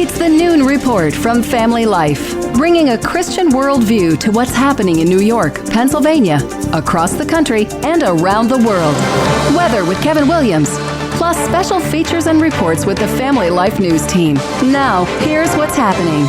It's the Noon Report from Family Life, bringing a Christian worldview to what's happening in New York, Pennsylvania, across the country, and around the world. Weather with Kevin Williams, plus special features and reports with the Family Life News team. Now, here's what's happening.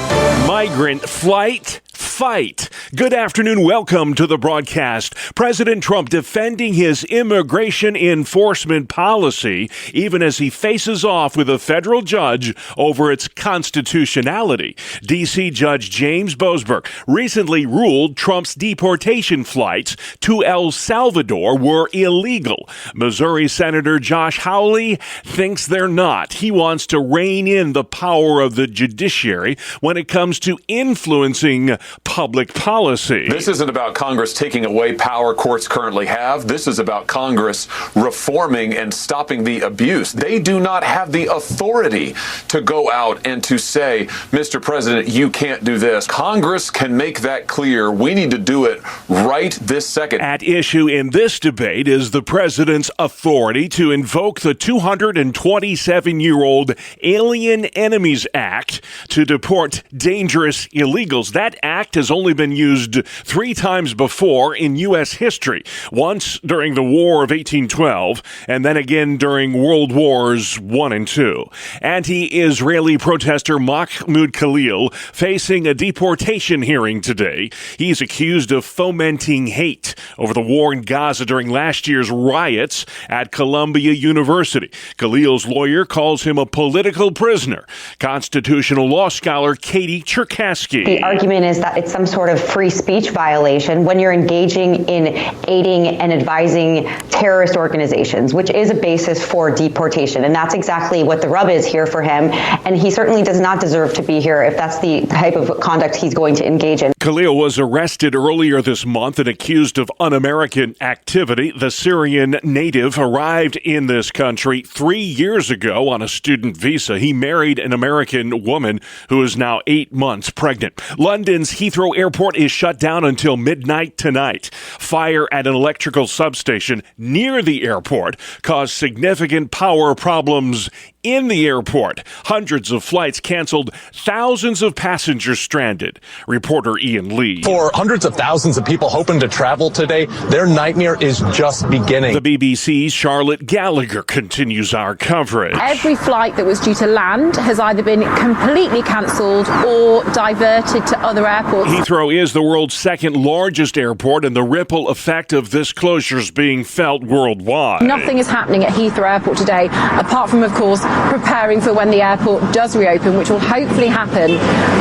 Migrant flight. Fight. Good afternoon. Welcome to the broadcast. President Trump defending his immigration enforcement policy, even as he faces off with a federal judge over its constitutionality. D.C. Judge James Boasberg recently ruled Trump's deportation flights to El Salvador were illegal. Missouri Senator Josh Hawley thinks they're not. He wants to rein in the power of the judiciary when it comes to influencing public policy. This isn't about Congress taking away power courts currently have. This is about Congress reforming and stopping the abuse. They do not have the authority to go out and to say, Mr. President, you can't do this. Congress can make that clear. We need to do it right this second. At issue in this debate is the president's authority to invoke the 227-year-old Alien Enemies Act to deport dangerous illegals. That act has only been used 3 times before in U.S. history. Once during the War of 1812, and then again during World Wars I and II. Anti-Israeli protester Mahmoud Khalil facing a deportation hearing today. He's accused of fomenting hate over the war in Gaza during last year's riots at Columbia University. Khalil's lawyer calls him a political prisoner. Constitutional law scholar Katie Cherkasky. The argument is that it's some sort of free speech violation when you're engaging in aiding and advising terrorist organizations, which is a basis for deportation. And that's exactly what the rub is here for him. And he certainly does not deserve to be here if that's the type of conduct he's going to engage in. Khalil was arrested earlier this month and accused of un-American activity. The Syrian native arrived in this country 3 years ago on a student visa. He married an American woman who is now 8 months pregnant. London's Heathrow Airport is shut down until midnight tonight. Fire at an electrical substation near the airport caused significant power problems in the airport. Hundreds of flights canceled, thousands of passengers stranded. Reporter Ian Lee. For hundreds of thousands of people hoping to travel today, their nightmare is just beginning. The BBC's Charlotte Gallagher continues our coverage. Every flight that was due to land has either been completely cancelled or diverted to other airports. Heathrow is the world's second largest airport, and the ripple effect of this closure is being felt worldwide. Nothing is happening at Heathrow Airport today, apart from, of course, preparing for when the airport does reopen, which will hopefully happen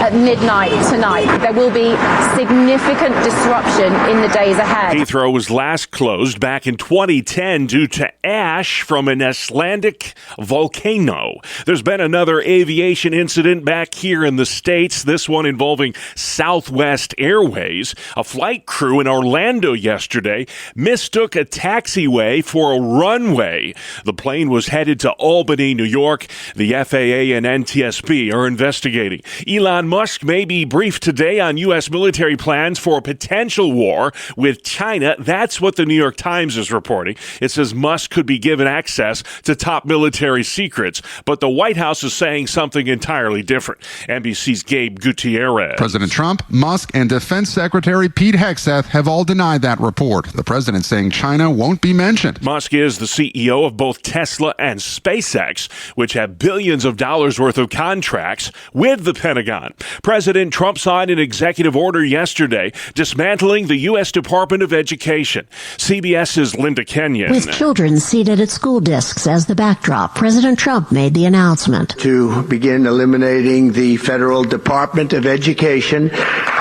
at midnight tonight. There will be significant disruption in the days ahead. Heathrow was last closed back in 2010 due to ash from an Icelandic volcano. There's been another aviation incident back here in the States, this one involving Southwest Airways. A flight crew in Orlando yesterday mistook a taxiway for a runway. The plane was headed to Albany, New York. The FAA and NTSB are investigating. Elon Musk may be briefed today on U.S. military plans for a potential war with China. That's what the New York Times is reporting. It says Musk could be given access to top military secrets, but the White House is saying something entirely different. NBC's Gabe Gutierrez. President Trump, Musk, and Defense Secretary Pete Hegseth have all denied that report. The president saying China won't be mentioned. Musk is the CEO of both Tesla and SpaceX, which have billions of dollars worth of contracts with the Pentagon. President Trump signed an executive order yesterday dismantling the U.S. Department of Education. CBS's Linda Kenyon. With children seated at school desks as the backdrop, President Trump made the announcement to begin eliminating the Federal Department of Education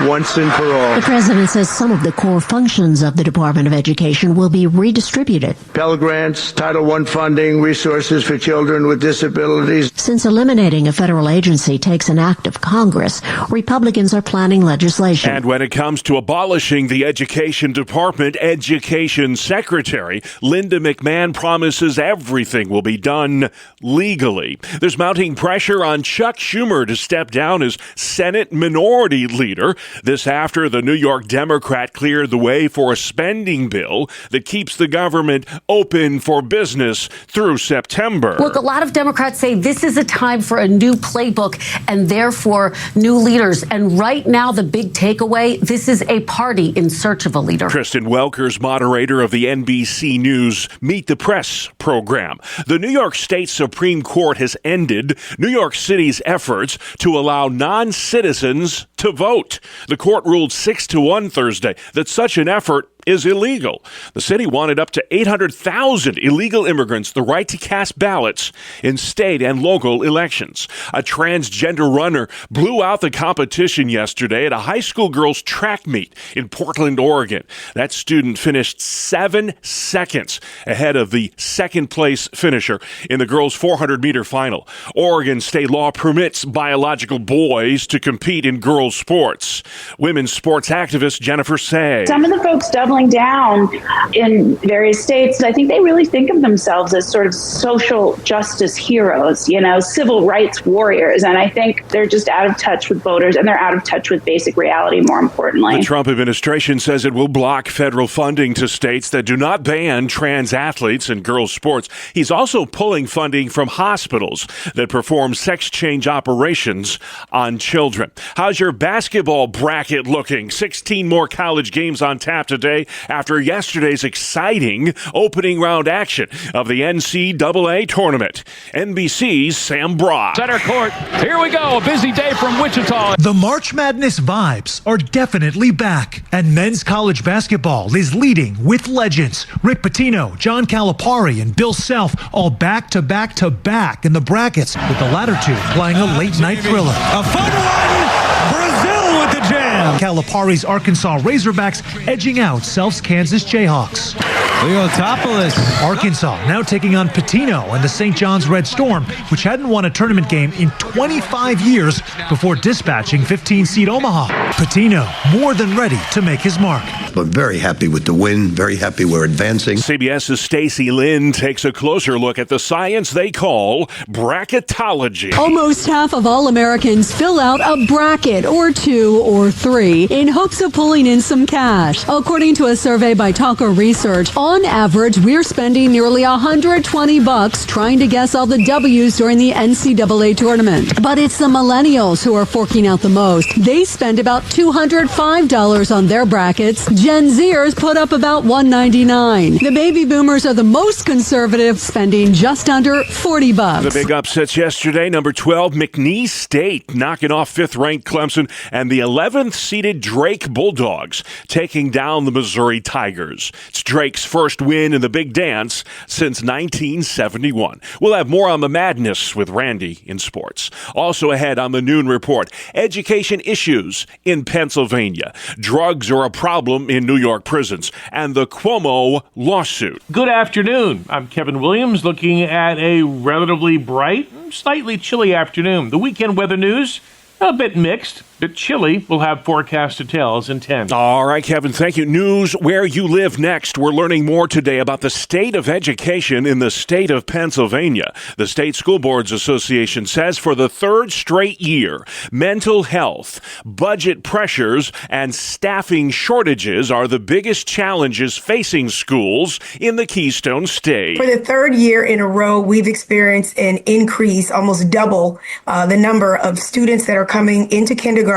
once and for all. The president says some of the core functions of the Department of Education will be redistributed. Pell Grants, Title I funding, resources for children with disabilities. Since eliminating a federal agency takes an act of Congress, Republicans are planning legislation. And when it comes to abolishing the Education Department, Education Secretary Linda McMahon promises everything will be done legally. There's mounting pressure on Chuck Schumer to step down as Senate Minority Leader. This after the New York Democrat cleared the way for a spending bill that keeps the government open for business through September. Look, a lot of Democrats say this is a time for a new playbook and therefore new leaders. And right now, the big takeaway, this is a party in search of a leader. Kristen Welker's moderator of the NBC News Meet the Press program. The New York State Supreme Court has ended New York City's efforts to allow non-citizens to vote. The court ruled 6-1 Thursday that such an effort is illegal. The city wanted up to 800,000 illegal immigrants the right to cast ballots in state and local elections. A transgender runner blew out the competition yesterday at a high school girls' track meet in Portland, Oregon. That student finished 7 seconds ahead of the second-place finisher in the girls' 400-meter final. Oregon state law permits biological boys to compete in girls' sports. Women's sports activist Jennifer Say. Some of the folks doubling down in various states, I think they really think of themselves as sort of social justice heroes, civil rights warriors. And I think they're just out of touch with voters, and they're out of touch with basic reality, more importantly. The Trump administration says it will block federal funding to states that do not ban trans athletes in girls' sports. He's also pulling funding from hospitals that perform sex change operations on children. How's your basketball bracket looking? 16 more college games on tap today after yesterday's exciting opening round action of the NCAA tournament. NBC's Sam Brock. Center court. Here we go. A busy day from Wichita. The March Madness vibes are definitely back, and men's college basketball is leading with legends. Rick Pitino, John Calipari, and Bill Self all back to back to back in the brackets, with the latter two playing a late-night thriller. A fun one. Brazil with the jam. Calipari's Arkansas Razorbacks edging out Self's Kansas Jayhawks. Leotopoulos. Arkansas now taking on Pitino and the St. John's Red Storm, which hadn't won a tournament game in 25 years before dispatching 15-seed Omaha. Pitino more than ready to make his mark. But very happy with the win, very happy we're advancing. CBS's Stacey Lynn takes a closer look at the science they call bracketology. Almost half of all Americans fill out a bracket or 2 or 3 in hopes of pulling in some cash. According to a survey by Talker Research, on average, we're spending nearly $120 trying to guess all the W's during the NCAA tournament. But it's the millennials who are forking out the most. They spend about $205 on their brackets. Gen Zers put up about $199. The baby boomers are the most conservative, spending just under $40. The big upsets yesterday. Number 12, McNeese State knocking off 5th-ranked Clemson, and the 11th-seeded Drake Bulldogs taking down the Missouri Tigers. It's Drake's first win in the Big Dance since 1971. We'll have more on the madness with Randy in sports. Also ahead on the Noon Report, education issues in Pennsylvania. Drugs are a problem in New York prisons, and the Cuomo lawsuit. Good afternoon. I'm Kevin Williams, looking at a relatively bright, slightly chilly afternoon. The weekend weather news, a bit mixed, bit chilly. We'll have forecast details in 10. All right, Kevin, thank you. News where you live next. We're learning more today about the state of education in the state of Pennsylvania. The State School Boards Association says for the third straight year, mental health, budget pressures, and staffing shortages are the biggest challenges facing schools in the Keystone State. For the third year in a row, we've experienced an increase, almost double the number of students that are coming into kindergarten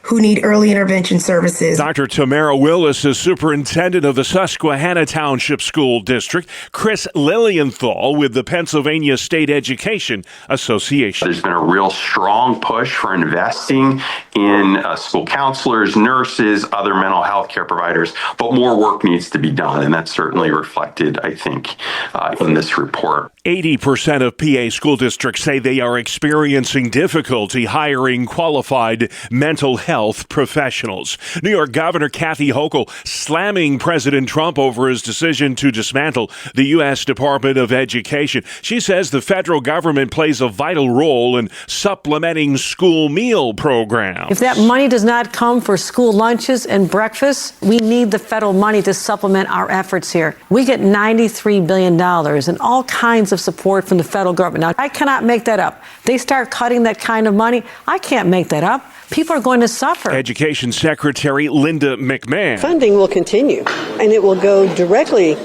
who need early intervention services. Dr. Tamara Willis is superintendent of the Susquehanna Township School District. Chris Lilienthal with the Pennsylvania State Education Association. There's been a real strong push for investing in school counselors, nurses, other mental health care providers, but more work needs to be done, and that's certainly reflected, I think, in this report. 80% of PA school districts say they are experiencing difficulty hiring qualified mental health professionals. New York Governor Kathy Hochul slamming President Trump over his decision to dismantle the U.S. Department of Education. She says the federal government plays a vital role in supplementing school meal programs. If that money does not come for school lunches and breakfasts, we need the federal money to supplement our efforts here. We get $93 billion and all kinds of support from the federal government. Now, I cannot make that up. They start cutting that kind of money, I can't can't make that up. People are going to suffer. Education Secretary Linda McMahon. Funding will continue, and it will go directly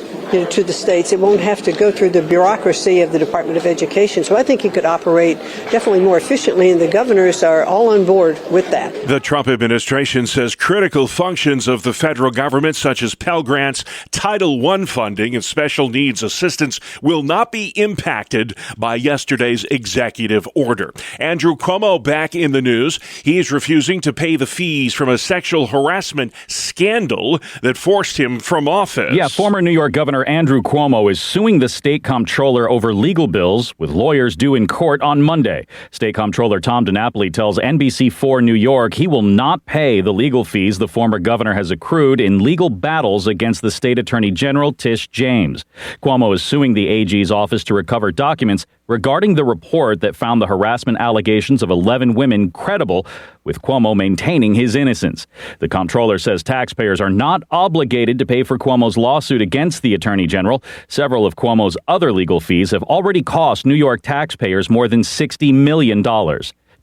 to the states. It won't have to go through the bureaucracy of the Department of Education. So I think it could operate definitely more efficiently, and the governors are all on board with that. The Trump administration says critical functions of the federal government, such as Pell Grants, Title I funding, and special needs assistance, will not be impacted by yesterday's executive order. Andrew Cuomo back in the news. He is refusing to pay the fees from a sexual harassment scandal that forced him from office. Yeah, former New York Governor Andrew Cuomo is suing the state comptroller over legal bills, with lawyers due in court on Monday. State Comptroller Tom DiNapoli tells NBC4 New York he will not pay the legal fees the former governor has accrued in legal battles against the state attorney general Tish James. Cuomo is suing the AG's office to recover documents regarding the report that found the harassment allegations of 11 women credible, with Cuomo maintaining his innocence. The comptroller says taxpayers are not obligated to pay for Cuomo's lawsuit against the attorney general. Several of Cuomo's other legal fees have already cost New York taxpayers more than $60 million.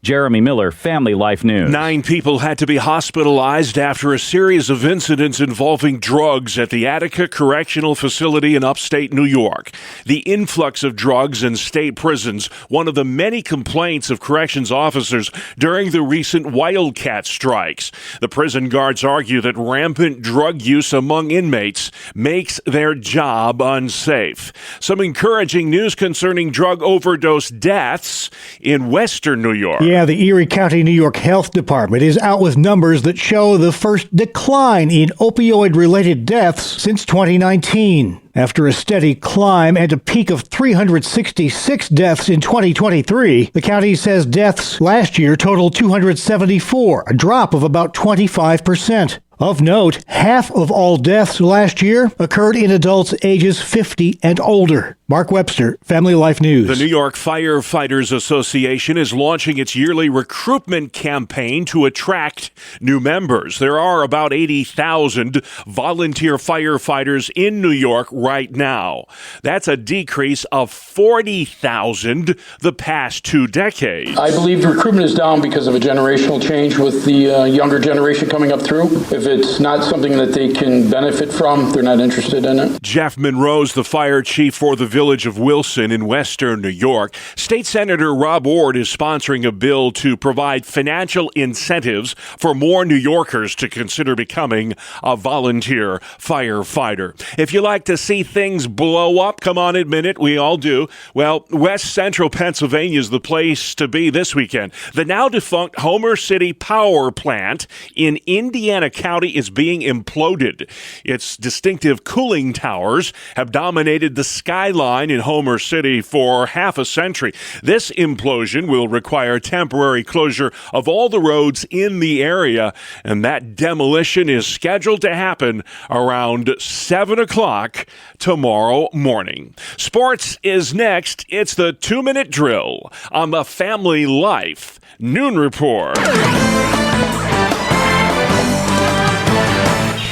Jeremy Miller, Family Life News. 9 people had to be hospitalized after a series of incidents involving drugs at the Attica Correctional Facility in upstate New York. The influx of drugs in state prisons, one of the many complaints of corrections officers during the recent wildcat strikes. The prison guards argue that rampant drug use among inmates makes their job unsafe. Some encouraging news concerning drug overdose deaths in western New York. Yeah, the Erie County, New York Health Department is out with numbers that show the first decline in opioid-related deaths since 2019. After a steady climb and a peak of 366 deaths in 2023, the county says deaths last year totaled 274, a drop of about 25%. Of note, half of all deaths last year occurred in adults ages 50 and older. Mark Webster, Family Life News. The New York Firefighters Association is launching its yearly recruitment campaign to attract new members. There are about 80,000 volunteer firefighters in New York right now. That's a decrease of 40,000 the past 2 decades. I believe recruitment is down because of a generational change with the younger generation coming up through. If it's not something that they can benefit from, they're not interested in it. Jeff Monroe's the fire chief for the village of Wilson in western New York. State Senator Rob Ord is sponsoring a bill to provide financial incentives for more New Yorkers to consider becoming a volunteer firefighter. If you like to see things blow up, come on, admit it, we all do. Well, West Central Pennsylvania is the place to be this weekend. The now defunct Homer City Power Plant in Indiana County is being imploded. Its distinctive cooling towers have dominated the skyline in Homer City for half a century. This implosion will require temporary closure of all the roads in the area, and that demolition is scheduled to happen around 7 o'clock tomorrow morning. Sports is next. It's the 2-minute drill on the Family Life Noon Report.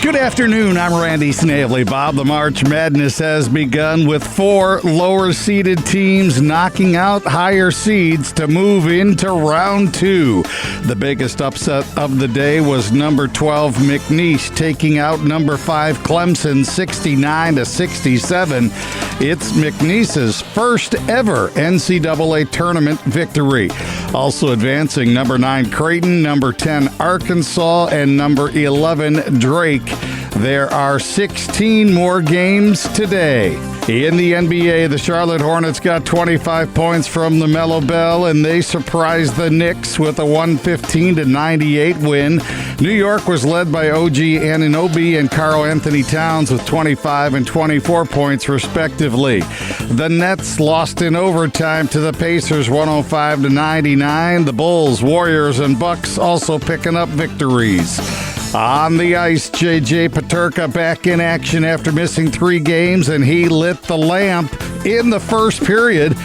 Good afternoon, I'm Randy Snavely. Bob, the March Madness has begun with 4 lower-seeded teams knocking out higher seeds to move into round 2. The biggest upset of the day was number 12 McNeese taking out number 5 Clemson 69-67. It's McNeese's first ever NCAA tournament victory. Also advancing number 9 Creighton, number 10 Arkansas, and number 11 Drake. There are 16 more games today. In the NBA, the Charlotte Hornets got 25 points from LaMelo Ball, and they surprised the Knicks with a 115-98 win. New York was led by OG Anunoby and Karl Anthony Towns with 25 and 24 points, respectively. The Nets lost in overtime to the Pacers 105-99. The Bulls, Warriors, and Bucks also picking up victories. On the ice, J.J. Peterka back in action after missing 3 games, and he lit the lamp in the first period.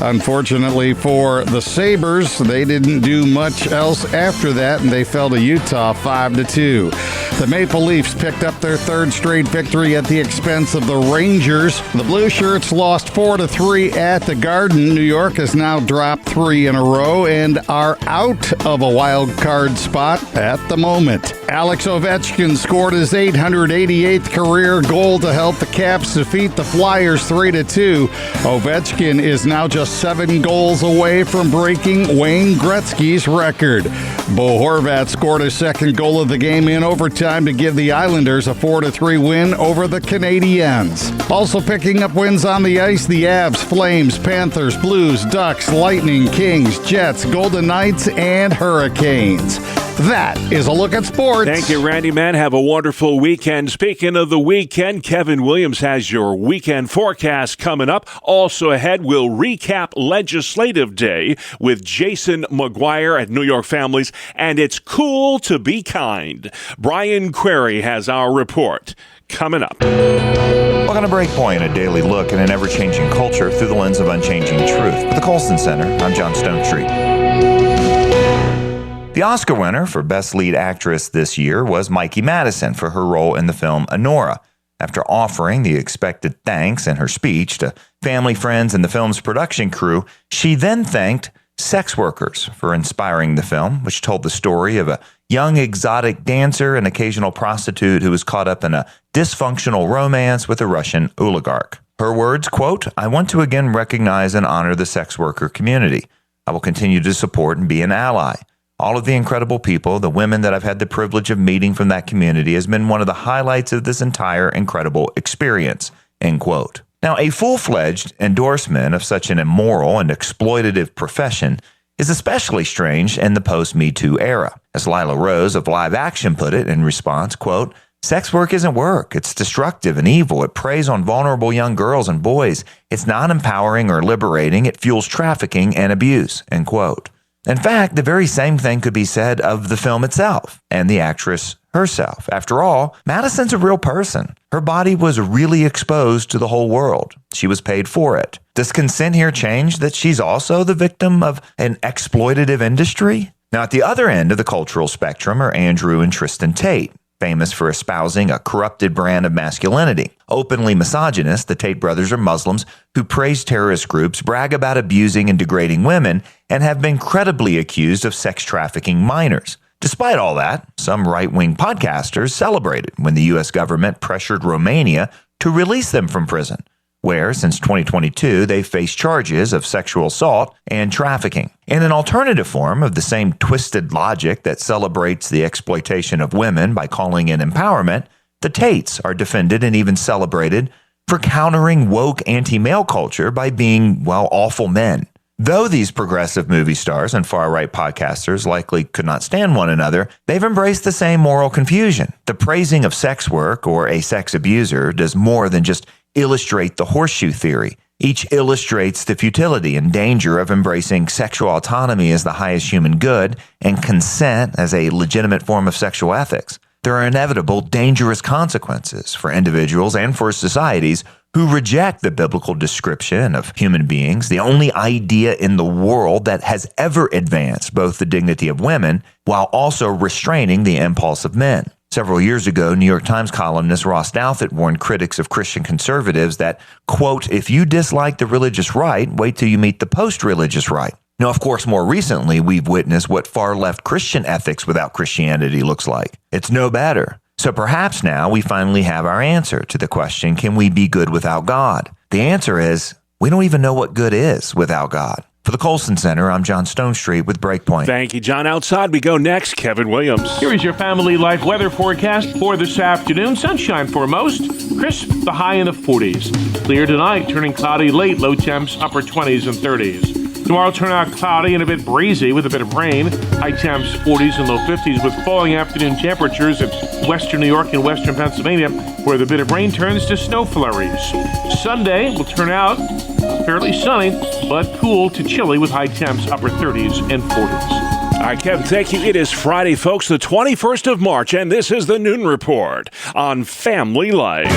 Unfortunately for the Sabres, they didn't do much else after that, and they fell to Utah 5-2. The Maple Leafs picked up their third straight victory at the expense of the Rangers. The Blue Shirts lost 4-3 at the Garden. New York has now dropped 3 in a row and are out of a wild card spot at the moment. Alex Ovechkin scored his 888th career goal to help the Caps defeat the Flyers 3-2. Ovechkin is now just 7 goals away from breaking Wayne Gretzky's record. Bo Horvat scored his second goal of the game in overtime to give the Islanders a 4-3 win over the Canadiens. Also picking up wins on the ice, the Avs, Flames, Panthers, Blues, Ducks, Lightning, Kings, Jets, Golden Knights, and Hurricanes. That is a look at sports. Thank you, Randy, man. Have a wonderful weekend. Speaking of the weekend, Kevin Williams has your weekend forecast coming up. Also ahead, we'll recap Legislative Day with Jason McGuire at New York Families, and it's cool to be kind. Brian Query has our report coming up. Welcome to Breakpoint, a daily look at an ever-changing culture through the lens of unchanging truth. At the Colson Center, I'm John Stonestreet. The Oscar winner for Best Lead Actress this year was Mikey Madison for her role in the film Anora. After offering the expected thanks in her speech to family, friends, and the film's production crew, she then thanked sex workers for inspiring the film, which told the story of a young exotic dancer and occasional prostitute who was caught up in a dysfunctional romance with a Russian oligarch. Her words, quote, "I want to again recognize and honor the sex worker community. I will continue to support and be an ally. All of the incredible people, the women that I've had the privilege of meeting from that community has been one of the highlights of this entire incredible experience," end quote. Now, a full-fledged endorsement of such an immoral and exploitative profession is especially strange in the post-Me Too era. As Lila Rose of Live Action put it in response, quote, "Sex work isn't work. It's destructive and evil. It preys on vulnerable young girls and boys. It's not empowering or liberating. It fuels trafficking and abuse," end quote. In fact, the very same thing could be said of the film itself and the actress herself. After all, Madison's a real person. Her body was really exposed to the whole world. She was paid for it. Does consent here change that she's also the victim of an exploitative industry? Now, at the other end of the cultural spectrum are Andrew and Tristan Tate, famous for espousing a corrupted brand of masculinity. Openly misogynist, the Tate brothers are Muslims who praise terrorist groups, brag about abusing and degrading women, and have been credibly accused of sex trafficking minors. Despite all that, some right-wing podcasters celebrated when the U.S. government pressured Romania to release them from prison, where, since 2022, they face charges of sexual assault and trafficking. In an alternative form of the same twisted logic that celebrates the exploitation of women by calling it empowerment, the Tates are defended and even celebrated for countering woke anti-male culture by being, well, awful men. Though these progressive movie stars and far-right podcasters likely could not stand one another, they've embraced the same moral confusion. The praising of sex work or a sex abuser does more than just illustrate the horseshoe theory. Each illustrates the futility and danger of embracing sexual autonomy as the highest human good and consent as a legitimate form of sexual ethics. There are inevitable, dangerous consequences for individuals and for societies who reject the biblical description of human beings, the only idea in the world that has ever advanced both the dignity of women while also restraining the impulse of men. Several years ago, New York Times columnist Ross Douthat warned critics of Christian conservatives that, quote, "If you dislike the religious right, wait till you meet the post-religious right." Now, of course, more recently, we've witnessed what far-left Christian ethics without Christianity looks like. It's no better. So perhaps now we finally have our answer to the question, can we be good without God? The answer is, we don't even know what good is without God. For the Colson Center, I'm John Stonestreet with Breakpoint. Thank you, John. Outside we go next. Kevin Williams. Here is your Family Life weather forecast for this afternoon. Sunshine for most. Crisp, the high in the 40s. Clear tonight, turning cloudy late. Low temps, upper 20s and 30s. Tomorrow, turn out cloudy and a bit breezy with a bit of rain. High temps 40s and low 50s with falling afternoon temperatures in western New York and western Pennsylvania, where the bit of rain turns to snow flurries. Sunday will turn out fairly sunny, but cool to chilly with high temps upper 30s and 40s. All right, Kevin, thank you. It is Friday, folks, the 21st of March, and this is the Noon Report on Family Life.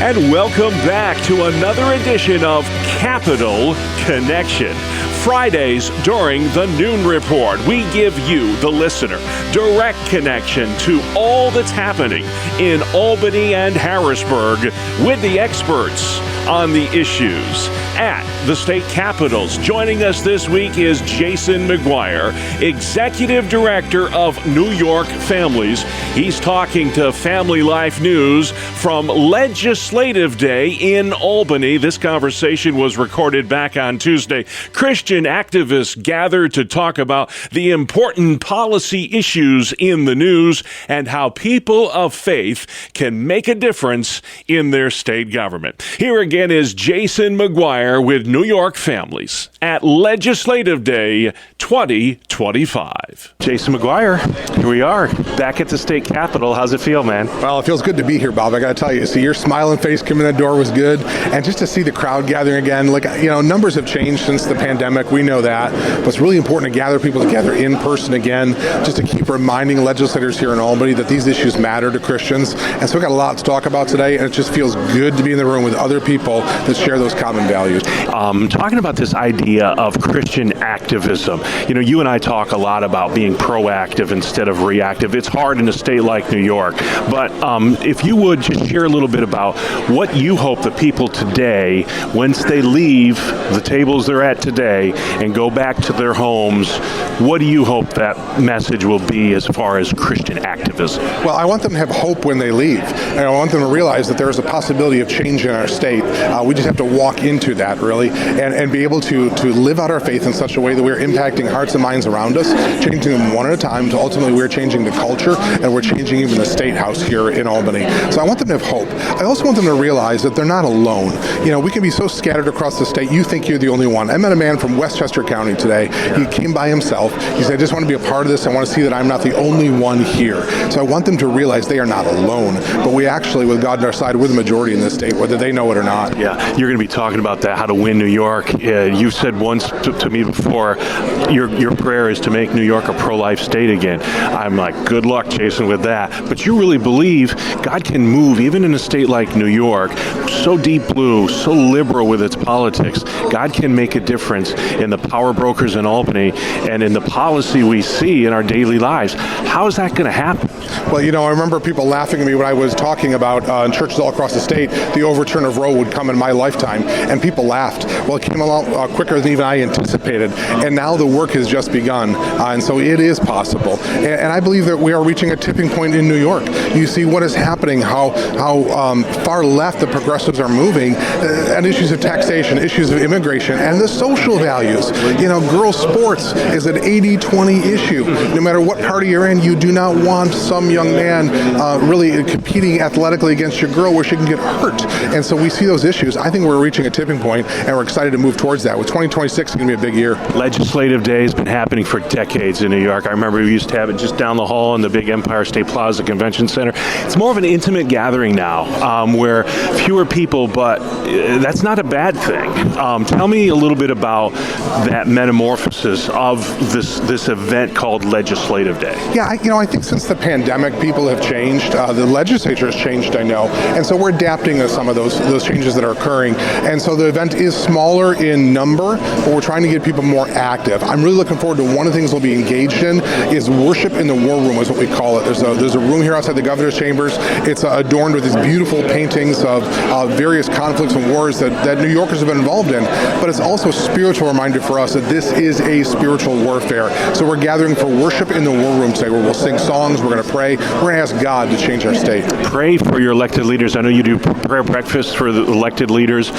And welcome back to another edition of Capital Connection. Fridays during the Noon Report, we give you, the listener, direct connection to all that's happening in Albany and Harrisburg with the experts on the issues at the state capitals. Joining us this week is Jason McGuire, Executive Director of New York Families. He's talking to Family Life News from Legislative Day in Albany. This conversation was recorded back on Tuesday. Christian activists gathered to talk about the important policy issues in the news and how people of faith can make a difference in their state government. Here again is Jason McGuire with New York Families at Legislative Day 2025. Jason McGuire, here we are, back at the state capitol. How's it feel, man? Well, it feels good to be here, Bob. I got to tell you, see your smiling face coming in the door was good, and just to see the crowd gathering again, like, you know, numbers have changed since the pandemic. We know that, but it's really important to gather people together in person again, just to keep reminding legislators here in Albany that these issues matter to Christians. And so we've got a lot to talk about today, and it just feels good to be in the room with other people that share those common values. Talking about this idea of Christian activism, you know, you and I talk a lot about being proactive instead of reactive. It's hard in a state like New York, but if you would just share a little bit about what you hope the people today, once they leave the tables they're at today and go back to their homes, what do you hope that message will be as far as Christian activism? Well, I want them to have hope when they leave, and I want them to realize that there is a possibility of change in our state. We just have to walk into that, really, and be able to live out our faith in such a way that we're impacting hearts and minds around us, changing them one at a time, to ultimately we're changing the culture, and we're changing even the state house here in Albany. So I want them to have hope. I also want them to realize that they're not alone. You know, we can be so scattered across the state, you think you're the only one. I met a man from Westchester County today. He came by himself. He said, I just want to be a part of this. I want to see that I'm not the only one here. So I want them to realize they are not alone, but we actually, with God on our side, we're the majority in this state, whether they know it or not. Yeah, you're going to be talking about that, how to win New York. You've said once to me before, your prayer is to make New York a pro-life state again. I'm like, good luck, Jason, with that. But you really believe God can move, even in a state like New York, so deep blue, so liberal with its politics. God can make a difference in the power brokers in Albany and in the policy we see in our daily lives. How is that going to happen? Well, you know, I remember people laughing at me when I was talking about in churches all across the state, the overturn of Roe would come in my lifetime, and people laughed. Well, it came along quicker than even I anticipated, and now the work has just begun, and so it is possible. And I believe that we are reaching a tipping point in New York. You see what is happening, how far left the progressives are moving, and issues of taxation, issues of immigration, and the social values. You know, girls' sports is an 80-20 issue. No matter what party you're in, you do not want some young man really competing athletically against your girl where she can get hurt. And so we see those issues. I think we're reaching a tipping point, and we're excited to move towards that. With 2026, it's going to be a big year. Legislative Day has been happening for decades in New York. I remember we used to have it just down the hall in the big Empire State Plaza Convention Center. It's more of an intimate gathering now, where fewer people, but that's not a bad thing. Tell me a little bit about that metamorphosis of this event called Legislative Day. Yeah, I think since the pandemic, people have changed. The legislature has changed, I know, and so we're adapting to some of those changes that are occurring. And so the event is smaller in number, but we're trying to get people more active. I'm really looking forward to one of the things we'll be engaged in is worship in the war room, is what we call it. There's a room here outside the governor's chambers. It's adorned with these beautiful paintings of various conflicts and wars that New Yorkers have been involved in. But it's also a spiritual reminder for us that this is a spiritual warfare. So we're gathering for worship in the war room today, where we'll sing songs, we're going to pray, we're going to ask God to change our state. Pray for your elected leaders. I know you do prayer breakfast for the elected leaders.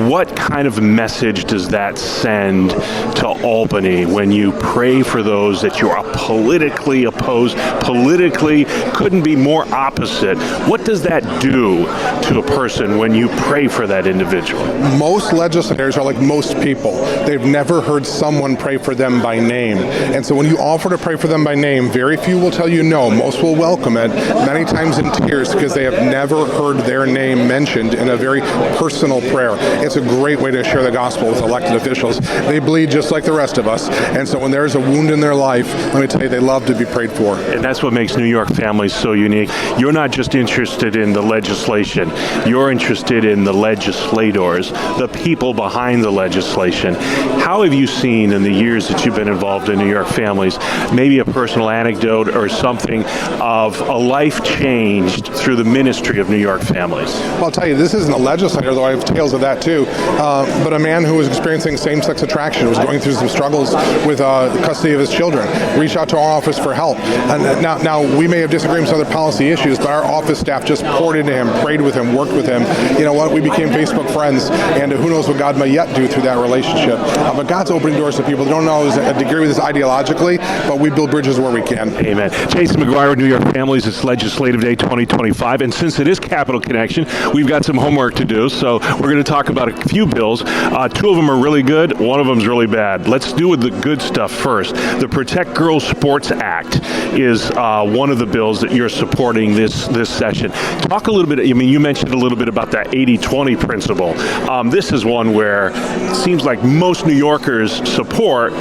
What kind of message does that send to Albany when you pray for those that you are politically opposed, politically couldn't be more opposite? What does that do to a person when you pray for that individual? Most legislators are like most people. They've never heard someone pray for them by name. And so when you offer to pray for them by name, very few will tell you no. Most will welcome it, many times in tears, because they have never heard their name mentioned in a very personal prayer. It's a great way to share the gospel with elected officials. They bleed just like the rest of us, and so when there's a wound in their life, let me tell you, they love to be prayed for. And that's what makes New York families so unique. You're not just interested in the legislation. You're interested in the legislators, the people behind the legislation. How have you seen in the years that you've been involved in New York families, maybe a personal anecdote or something of a life changed through the ministry of New York families? Well, I'll tell you, this isn't a legislator, though I have tales of that too, but a man who was experiencing same-sex attraction, was going through some struggles with custody of his children, reached out to our office for help. And now we may have disagreements on other policy issues, but our office staff just poured into him, prayed with him, worked with him. You know what? We became Facebook friends, and who knows what God may yet do through that relationship. But God's opening doors to people. They don't always agree with us ideologically, but we build bridges where we can. Amen. Jason McGuire with New York Families. It's Legislative Day 2025, and since it is Capital Connection, we've got some homework to do. So we're going to talk about a few bills. Two of them are really good. One of them is really bad. Let's do with the good stuff first. The Protect Girls Sports Act is one of the bills that you're supporting this session. Talk a little bit. I mean, you mentioned a little bit about that 80-20 principle. This is one where it seems like most New Yorkers support.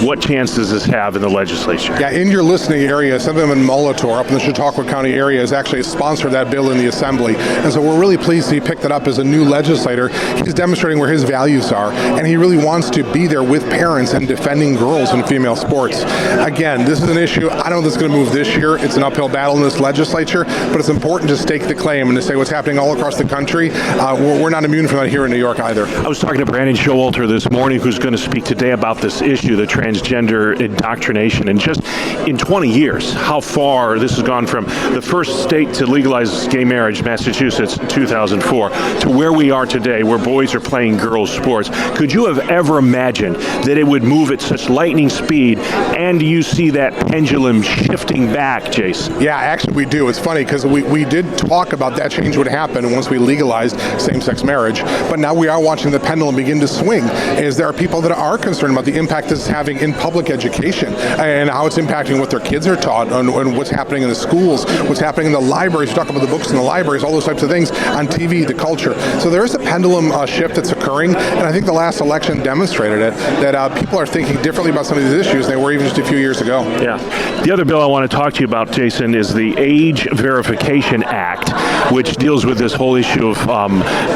What chance does this have in the legislature? Yeah, in your listening area, Senator Molitor up in the Chautauqua County area has actually sponsored that bill in the Assembly. And so we're really pleased he picked it up as a new legislator. He's demonstrating where his values are, and he really wants to be there with parents and defending girls in female sports. Again, this is an issue, I don't know if it's going to move this year. It's an uphill battle in this legislature, but it's important to stake the claim and to say what's happening all across the country. We're not immune from that here in New York either. I was talking to Brandon Showalter this morning, who's going to speak today about this issue, the transgender indoctrination, and just in 20 years, how far this has gone from the first state to legalize gay marriage, Massachusetts, in 2004, to where we are today, where boys are playing girls' sports. Could you have ever imagined that it would move at such lightning speed, and do you see that pendulum shifting back, Jason? Yeah, actually we do. It's funny because we did talk about that change would happen once we legalized same-sex marriage, but now we are watching the pendulum begin to swing, as there are people that are concerned about the impact this is having in public education and how it's impacting what their kids are taught and what's happening in the schools, what's happening in the libraries. We talk about the books in the libraries, all those types of things, on TV, the culture. So there is a pendulum shift that's occurring, and I think the last election demonstrated it, that people are thinking differently about some of these issues than they were even just a few years ago. Yeah. The other bill I want to talk to you about, Jason, is the Age Verification Act, which deals with this whole issue of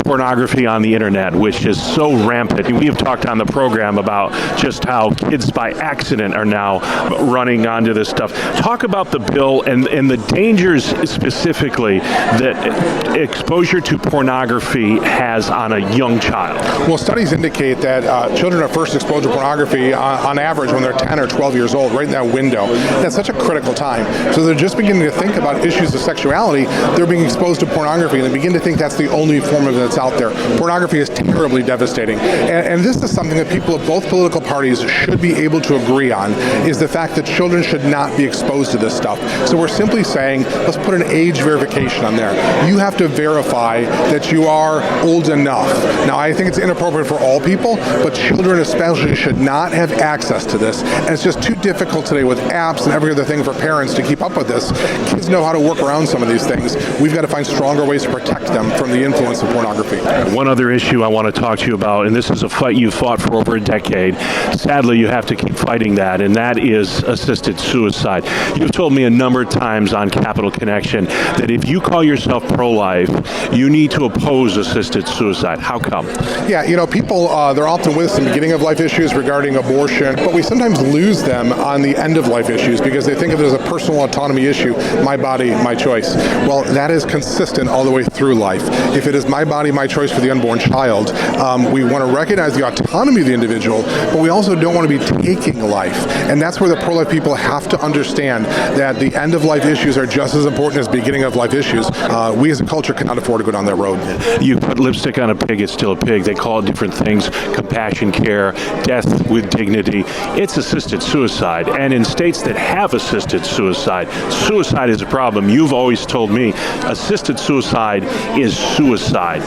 pornography on the internet, which is so rampant. And we have talked on the program about just how kids by accident are now running onto this stuff. Talk about the bill and the dangers specifically that exposure to pornography has on a young child. Well, studies indicate that children are first exposed to pornography on average when they're 10 or 12 years old, right in that window. That's such a critical time. So they're just beginning to think about issues of sexuality. They're being exposed to pornography, and they begin to think that's the only form of it that's out there. Pornography is terribly devastating. And this is something that people of both political parties should be able to agree on, is the fact that children should not be exposed to this stuff. So we're simply saying, let's put an age verification on there. You have to verify that you are old enough. Now, I think it's inappropriate for all people, but children especially should not have access to this. And it's just too difficult today with apps and every other thing for parents to keep up with this. Kids know how to work around some of these things. We've got to find stronger ways to protect them from the influence of pornography. One other issue I want to talk to you about, and this is a fight you've fought for over a decade. Sadly, you have to keep fighting that, and that is assisted suicide. You've told me a number of times on Capital Connection that if you call yourself pro-life, you need to oppose assisted suicide. How come? Yeah, you know, people, they're often with us in the beginning of life issues regarding abortion, but we sometimes lose them on the end of life issues because they think of it as a personal autonomy issue, my body, my choice. Well, that is consistent all the way through life. If it is my body, my choice for the unborn child, we want to recognize the autonomy of the individual, but we also don't want to be taking life. And that's where the pro-life people have to understand that the end of life issues are just as important as beginning of life issues. We as a culture cannot afford to go down that road. You put lipstick on a pig, it's still a pig. They call it different things, compassion care, death with dignity. It's assisted suicide. And in states that have assisted suicide, suicide is a problem. You've always told me assisted suicide is suicide.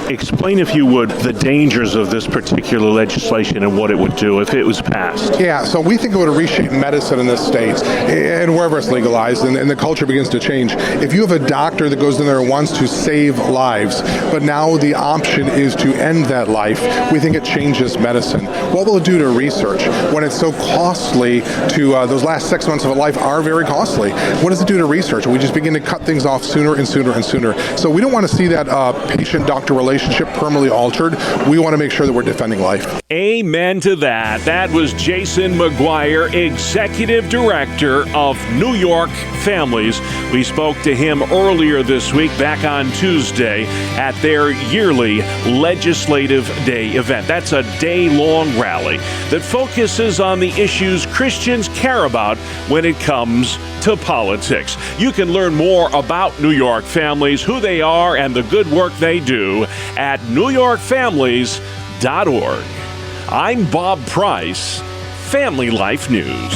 Explain, if you would, the dangers of this particular legislation and what it would do if it was passed. Yeah, so we think it would reshape medicine in this state and wherever it's legalized, and the culture begins to change. If you have a doctor that goes in there and wants to save lives, but now the option is to end that life. We think it changes medicine. What will it do to research when it's so costly to those last 6 months of a life are very costly? What does it do to research? We just begin to cut things off sooner and sooner and sooner. So we don't want to see that patient-doctor relationship permanently altered. We want to make sure that we're defending life. Amen to that. That was Jason McGuire, Executive Director of New York Families. We spoke to him earlier this week, back on Tuesday, at their yearly Legislative Day event. That's a day-long rally that focuses on the issues Christians care about when it comes to politics. You can learn more about New York Families, who they are, and the good work they do at newyorkfamilies.org. I'm Bob Price, Family Life News.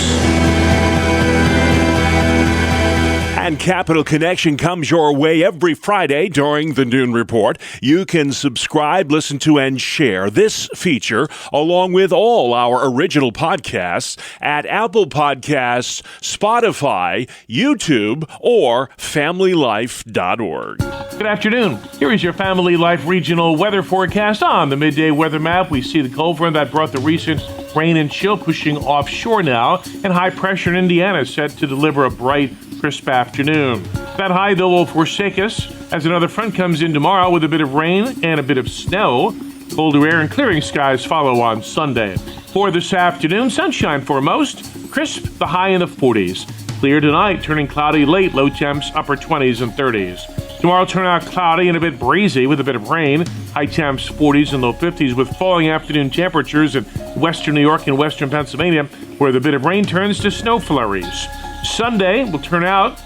And Capital Connection comes your way every Friday during the Noon Report. You can subscribe, listen to, and share this feature along with all our original podcasts at Apple Podcasts, Spotify, YouTube, or FamilyLife.org. Good afternoon. Here is your Family Life regional weather forecast. On the midday weather map, we see the cold front that brought the recent rain and chill pushing offshore now, and high pressure in Indiana set to deliver a bright, crisp afternoon. That high, though, will forsake us as another front comes in tomorrow with a bit of rain and a bit of snow. Colder air and clearing skies follow on Sunday. For this afternoon, sunshine for most, crisp, the high in the 40s. Clear tonight, turning cloudy late, low temps, upper 20s and 30s. Tomorrow, turn out cloudy and a bit breezy with a bit of rain. High temps 40s and low 50s with falling afternoon temperatures in western New York and western Pennsylvania, where the bit of rain turns to snow flurries. Sunday will turn out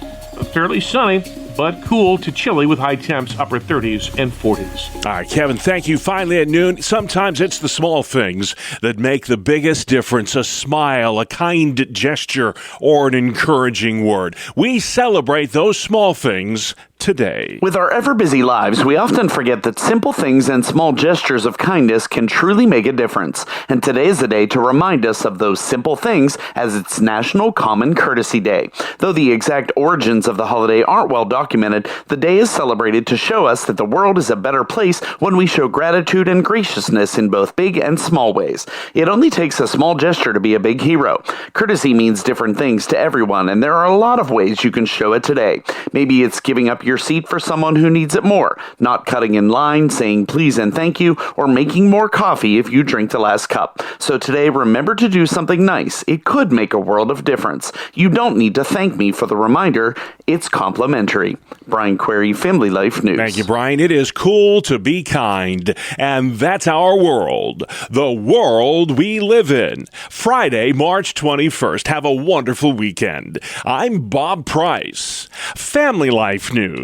fairly sunny, but cool to chilly with high temps upper 30s and 40s. All right, Kevin, thank you. Finally at noon, sometimes it's the small things that make the biggest difference. A smile, a kind gesture, or an encouraging word. We celebrate those small things today. With our ever-busy lives, we often forget that simple things and small gestures of kindness can truly make a difference. And today is the day to remind us of those simple things, as it's National Common Courtesy Day. Though the exact origins of the holiday aren't well documented, the day is celebrated to show us that the world is a better place when we show gratitude and graciousness in both big and small ways. It only takes a small gesture to be a big hero. Courtesy means different things to everyone, and there are a lot of ways you can show it today. Maybe it's giving up your seat for someone who needs it more, not cutting in line, saying please and thank you, or making more coffee if you drink the last cup. So today, remember to do something nice. It could make a world of difference. You don't need to thank me for the reminder. It's complimentary. Brian Query, Family Life News. Thank you, Brian. It is cool to be kind, and that's our world, the world we live in. Friday, March 21st. Have a wonderful weekend. I'm Bob Price, Family Life News.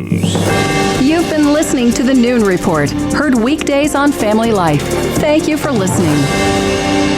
You've been listening to the Noon Report, heard weekdays on Family Life. Thank you for listening.